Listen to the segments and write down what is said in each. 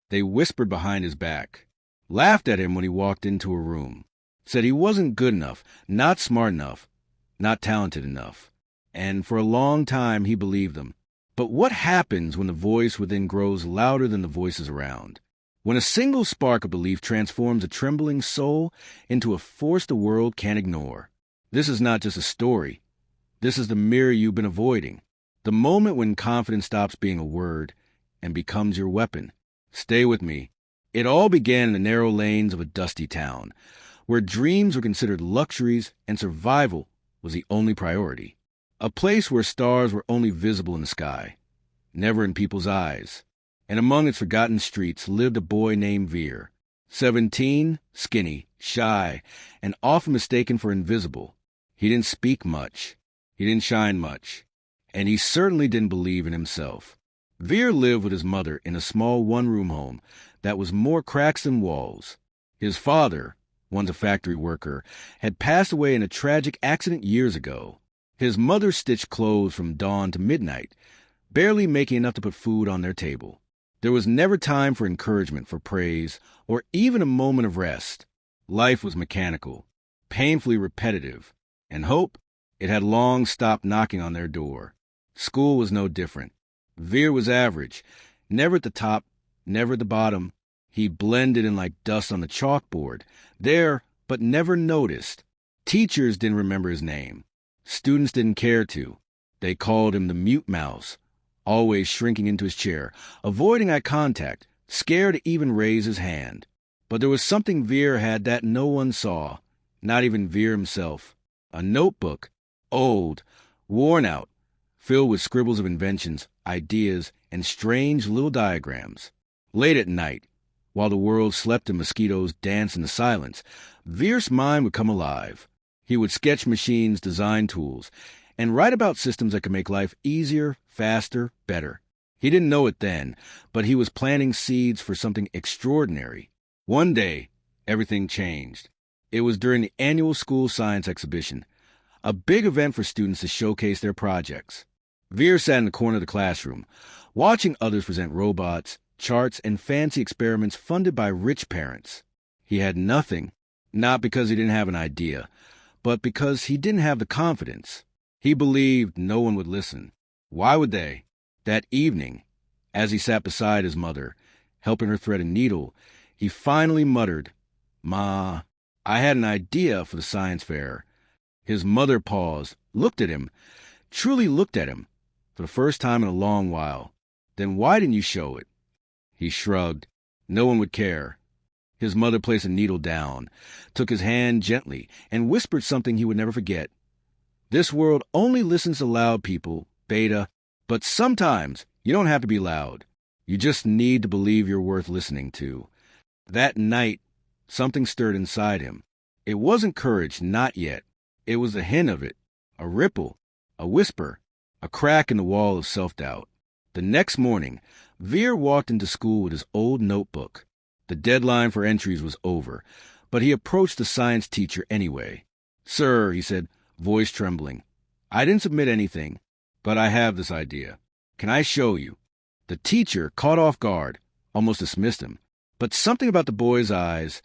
They whispered behind his back, laughed at him when he walked into a room, said he wasn't good enough, not smart enough, not talented enough. And for a long time he believed them. But what happens when the voice within grows louder than the voices around? When a single spark of belief transforms a trembling soul into a force the world can't ignore. This is not just a story. This is the mirror you've been avoiding. The moment when confidence stops being a word and becomes your weapon. Stay with me. It all began in the narrow lanes of a dusty town, where dreams were considered luxuries and survival was the only priority. A place where stars were only visible in the sky, never in people's eyes. And among its forgotten streets lived a boy named Veer. 17, skinny, shy, and often mistaken for invisible. He didn't speak much. He didn't shine much. And he certainly didn't believe in himself. Veer lived with his mother in a small one-room home that was more cracks than walls. His father, once a factory worker, had passed away in a tragic accident years ago. His mother stitched clothes from dawn to midnight, barely making enough to put food on their table. There was never time for encouragement, for praise, or even a moment of rest. Life was mechanical, painfully repetitive, and hope, it had long stopped knocking on their door. School was no different. Veer was average, never at the top, never at the bottom. He blended in like dust on the chalkboard, there, but never noticed. Teachers didn't remember his name. Students didn't care to. They called him the mute mouse, always shrinking into his chair, avoiding eye contact, scared to even raise his hand. But there was something Veer had that no one saw, not even Veer himself. A notebook, old, worn out, filled with scribbles of inventions, ideas, and strange little diagrams. Late at night, while the world slept and mosquitoes danced in the silence, Veer's mind would come alive. He would sketch machines, design tools, and write about systems that could make life easier, faster, better. He didn't know it then, but he was planting seeds for something extraordinary. One day, everything changed. It was during the annual school science exhibition, a big event for students to showcase their projects. Veer sat in the corner of the classroom, watching others present robots, charts, and fancy experiments funded by rich parents. He had nothing, not because he didn't have an idea, but because he didn't have the confidence. He believed no one would listen. Why would they? That evening, as he sat beside his mother, helping her thread a needle, he finally muttered, "Ma, I had an idea for the science fair." His mother paused, looked at him, truly looked at him, for the first time in a long while. "Then why didn't you show it?" He shrugged. No one would care. His mother placed a needle down, took his hand gently, and whispered something he would never forget. "This world only listens to loud people, Beta, but sometimes you don't have to be loud. You just need to believe you're worth listening to." That night, something stirred inside him. It wasn't courage, not yet. It was a hint of it, a ripple, a whisper, a crack in the wall of self-doubt. The next morning, Veer walked into school with his old notebook. The deadline for entries was over, but he approached the science teacher anyway. "Sir," he said, voice trembling, "I didn't submit anything, but I have this idea. Can I show you?" The teacher, caught off guard, almost dismissed him, but something about the boy's eyes,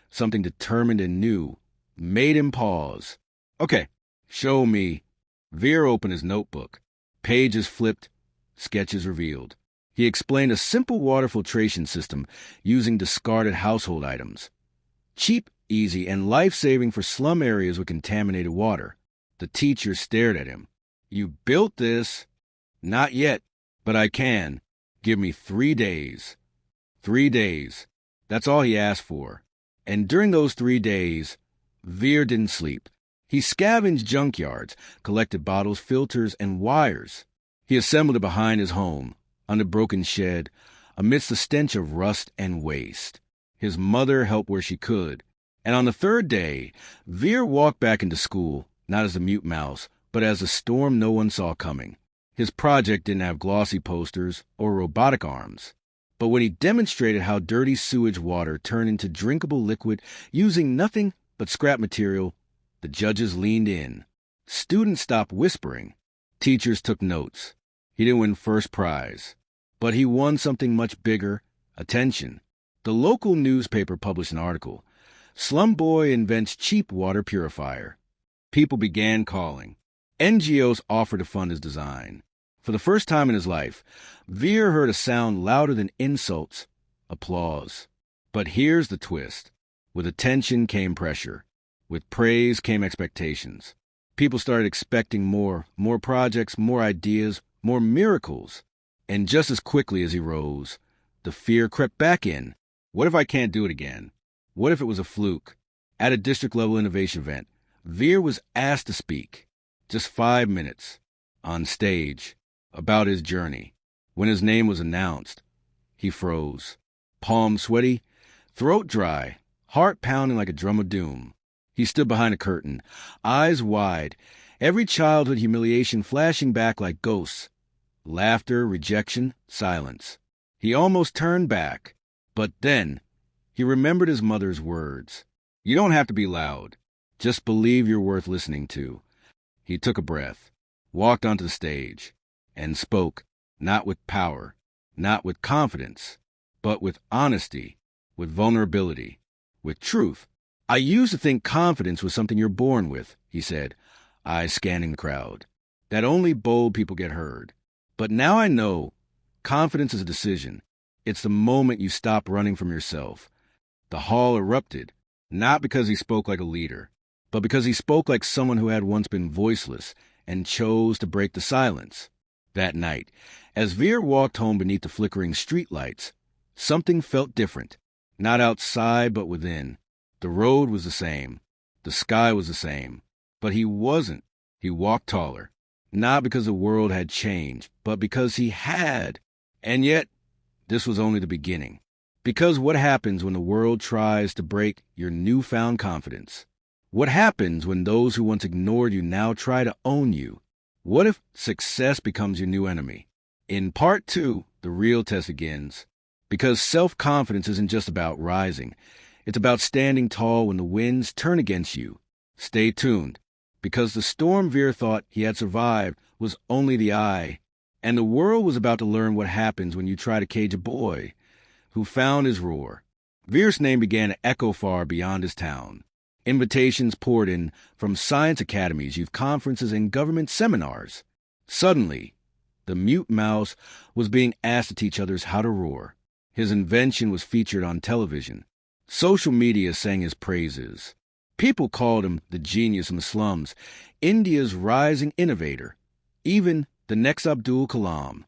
something determined and new, made him pause. "Okay, show me." Veer opened his notebook. Pages flipped, sketches revealed. He explained a simple water filtration system using discarded household items. Cheap, easy, and life-saving for slum areas with contaminated water. The teacher stared at him. "You built this?" "Not yet, but I can. Give me 3 days." 3 days. That's all he asked for. And during those 3 days, Veer didn't sleep. He scavenged junkyards, collected bottles, filters, and wires. He assembled it behind his home, on a broken shed, amidst the stench of rust and waste. His mother helped where she could. And on the 3rd day, Veer walked back into school, not as a mute mouse, but as a storm no one saw coming. His project didn't have glossy posters or robotic arms. But when he demonstrated how dirty sewage water turned into drinkable liquid using nothing but scrap material, the judges leaned in. Students stopped whispering. Teachers took notes. He didn't win first prize, but he won something much bigger, Attention. The local newspaper published an article. Slum boy invents cheap water purifier. People began calling. NGOs offered to fund his design. For the first time in his life, Veer heard a sound louder than insults, applause. But here's the twist. With attention came pressure. With praise came expectations. People started expecting more projects, more ideas, more miracles. And just as quickly as he rose, the fear crept back in. What if I can't do it again? What if it was a fluke? At a district-level innovation event, Veer was asked to speak, just 5 minutes, on stage, about his journey. When his name was announced, he froze, palms sweaty, throat dry, heart pounding like a drum of doom. He stood behind a curtain, eyes wide, every childhood humiliation flashing back like ghosts. Laughter, rejection, silence. He almost turned back, but then he remembered his mother's words. You don't have to be loud. Just believe you're worth listening to. He took a breath, walked onto the stage, and spoke, not with power, not with confidence, but with honesty, with vulnerability, with truth. I used to think confidence was something you're born with, he said, eyes scanning the crowd, that only bold people get heard. But now I know confidence is a decision. It's the moment you stop running from yourself. The hall erupted, not because he spoke like a leader, but because he spoke like someone who had once been voiceless and chose to break the silence. That night, as Veer walked home beneath the flickering streetlights, something felt different, not outside but within. The road was the same, the sky was the same, but he wasn't. He walked taller, not because the world had changed, but because he had. And yet, this was only the beginning. Because what happens when the world tries to break your newfound confidence? What happens when those who once ignored you now try to own you? What if success becomes your new enemy? In part 2, the real test begins. Because self-confidence isn't just about rising. It's about standing tall when the winds turn against you. Stay tuned, because the storm Veer thought he had survived was only the eye, and the world was about to learn what happens when you try to cage a boy who found his roar. Veer's name began to echo far beyond his town. Invitations poured in from science academies, youth conferences, and government seminars. Suddenly, the mute mouse was being asked to teach others how to roar. His invention was featured on television. Social media sang his praises. People called him the genius in the slums, India's rising innovator, even the next Abdul Kalam.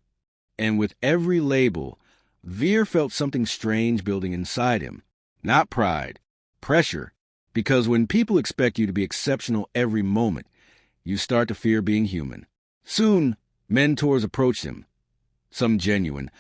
And with every label, Veer felt something strange building inside him. Not pride, pressure, because when people expect you to be exceptional every moment, you start to fear being human. Soon, mentors approached him, some genuine,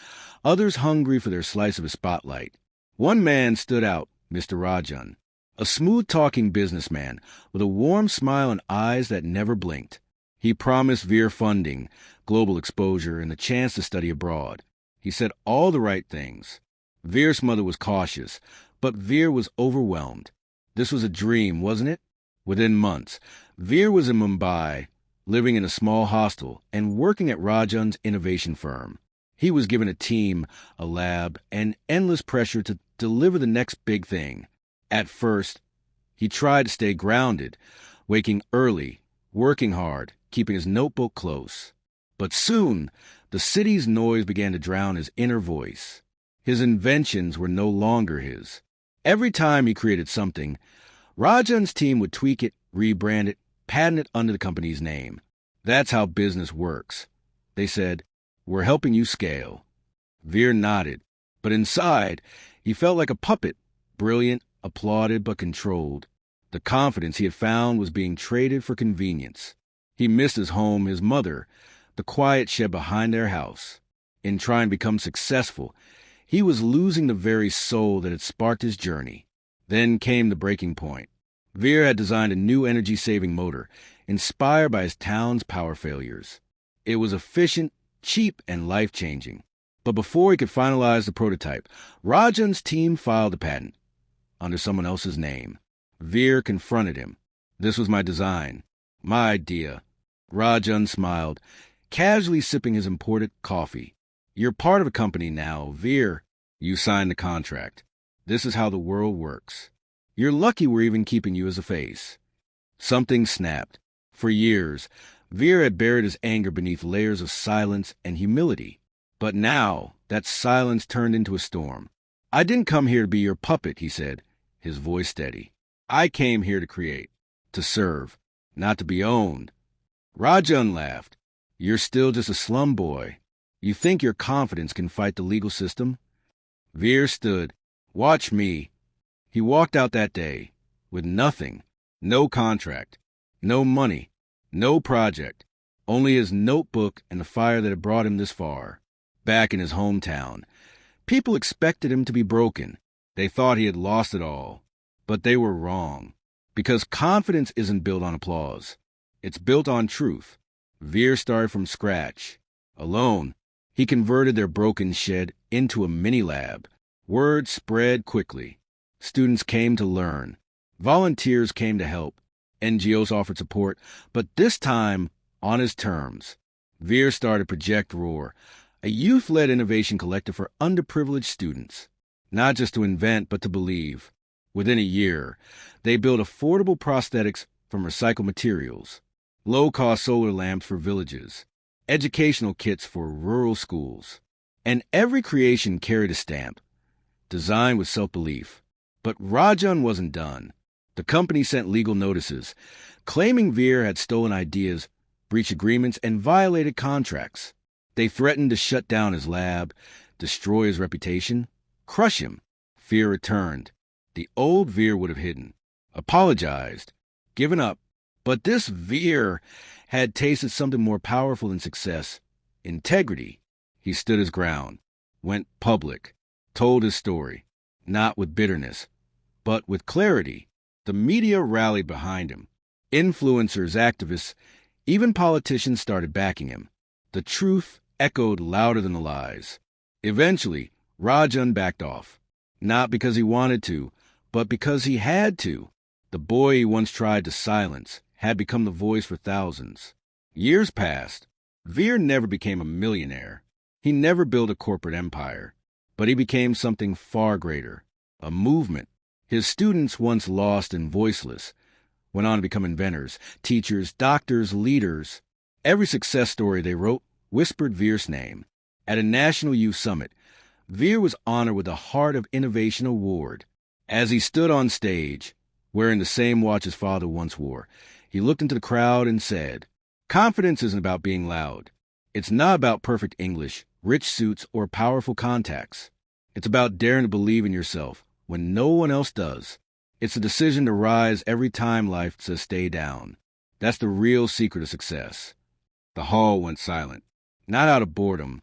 others hungry for their slice of his spotlight. One man stood out, Mr. Rajan, a smooth-talking businessman with a warm smile and eyes that never blinked. He promised Veer funding, global exposure, and the chance to study abroad. He said all the right things. Veer's mother was cautious, but Veer was overwhelmed. This was a dream, wasn't it? Within months, Veer was in Mumbai, living in a small hostel and working at Rajan's innovation firm. He was given a team, a lab, and endless pressure to deliver the next big thing. At first, he tried to stay grounded, waking early, working hard, keeping his notebook close. But soon, the city's noise began to drown his inner voice. His inventions were no longer his. Every time he created something, Rajan's team would tweak it, rebrand it, patent it under the company's name. That's how business works. They said, "We're helping you scale." Veer nodded, but inside, he felt like a puppet, brilliant, applauded, but controlled. The confidence he had found was being traded for convenience. He missed his home, his mother, the quiet shed behind their house. In trying to become successful, he was losing the very soul that had sparked his journey. Then came the breaking point. Veer had designed a new energy-saving motor, inspired by his town's power failures. It was efficient, cheap, and life-changing. But before he could finalize the prototype, Rajan's team filed a patent under someone else's name. Veer confronted him. "This was my design, my idea." Rajan smiled, casually sipping his imported coffee. "You're part of a company now, Veer. You signed the contract. This is how the world works. You're lucky we're even keeping you as a face. Something snapped. For years, Veer had buried his anger beneath layers of silence and humility. But now, that silence turned into a storm. I didn't come here to be your puppet, he said, his voice steady. I came here to create, to serve, not to be owned. Rajan laughed. You're still just a slum boy. You think your confidence can fight the legal system? Veer stood. Watch me. He walked out that day with nothing, no contract, no money, no project, only his notebook and the fire that had brought him this far. Back in his hometown, people expected him to be broken. They thought he had lost it all. But they were wrong. Because confidence isn't built on applause. It's built on truth. Veer started from scratch. Alone, he converted their broken shed into a mini-lab. Word spread quickly. Students came to learn. Volunteers came to help. NGOs offered support, but this time on his terms. Veer started Project Roar, a youth-led innovation collective for underprivileged students. Not just to invent, but to believe. Within a year, they built affordable prosthetics from recycled materials, low-cost solar lamps for villages, educational kits for rural schools. And every creation carried a stamp, designed with self-belief. But Rajan wasn't done. The company sent legal notices, claiming Veer had stolen ideas, breached agreements, and violated contracts. They threatened to shut down his lab, destroy his reputation, crush him. Fear returned. The old Veer would have hidden, apologized, given up. But this Veer had tasted something more powerful than success, integrity. He stood his ground, went public, told his story, not with bitterness, but with clarity. The media rallied behind him. Influencers, activists, even politicians started backing him. The truth echoed louder than the lies. Eventually, Rajan backed off, not because he wanted to, but because he had to. The boy he once tried to silence had become the voice for thousands. Years passed. Veer never became a millionaire. He never built a corporate empire. But he became something far greater, a movement. His students, once lost and voiceless, went on to become inventors, teachers, doctors, leaders. Every success story they wrote whispered Veer's name. At a national youth summit, Veer was honored with the Heart of Innovation Award. As he stood on stage, wearing the same watch his father once wore, he looked into the crowd and said, "Confidence isn't about being loud. It's not about perfect English, rich suits, or powerful contacts. It's about daring to believe in yourself when no one else does. It's a decision to rise every time life says stay down. That's the real secret of success." The hall went silent, not out of boredom,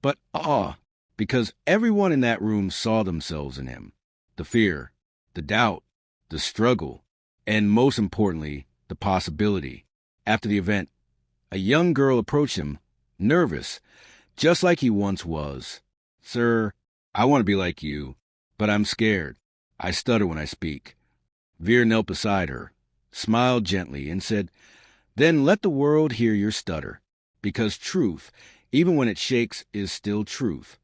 but awe, because everyone in that room saw themselves in him. The fear, the doubt, the struggle, and most importantly, the possibility. After the event, a young girl approached him, nervous, just like he once was. "Sir, I want to be like you, but I'm scared. I stutter when I speak." Veer knelt beside her, smiled gently, and said, "Then let the world hear your stutter, because truth, even when it shakes, is still truth."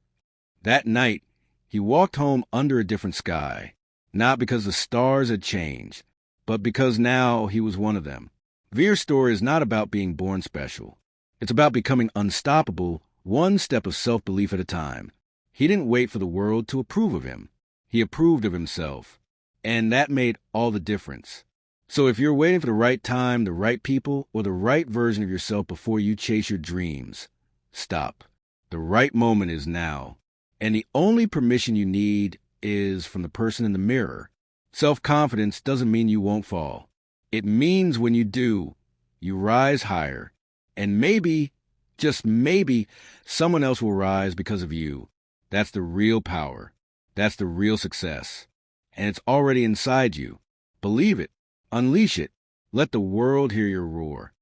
That night, he walked home under a different sky, not because the stars had changed, but because now he was one of them. Veer's story is not about being born special. It's about becoming unstoppable, one step of self-belief at a time. He didn't wait for the world to approve of him. He approved of himself. And that made all the difference. So if you're waiting for the right time, the right people, or the right version of yourself before you chase your dreams, stop. The right moment is now. And the only permission you need is from the person in the mirror. Self-confidence doesn't mean you won't fall. It means when you do, you rise higher. And maybe, just maybe, someone else will rise because of you. That's the real power. That's the real success. And it's already inside you. Believe it. Unleash it. Let the world hear your roar.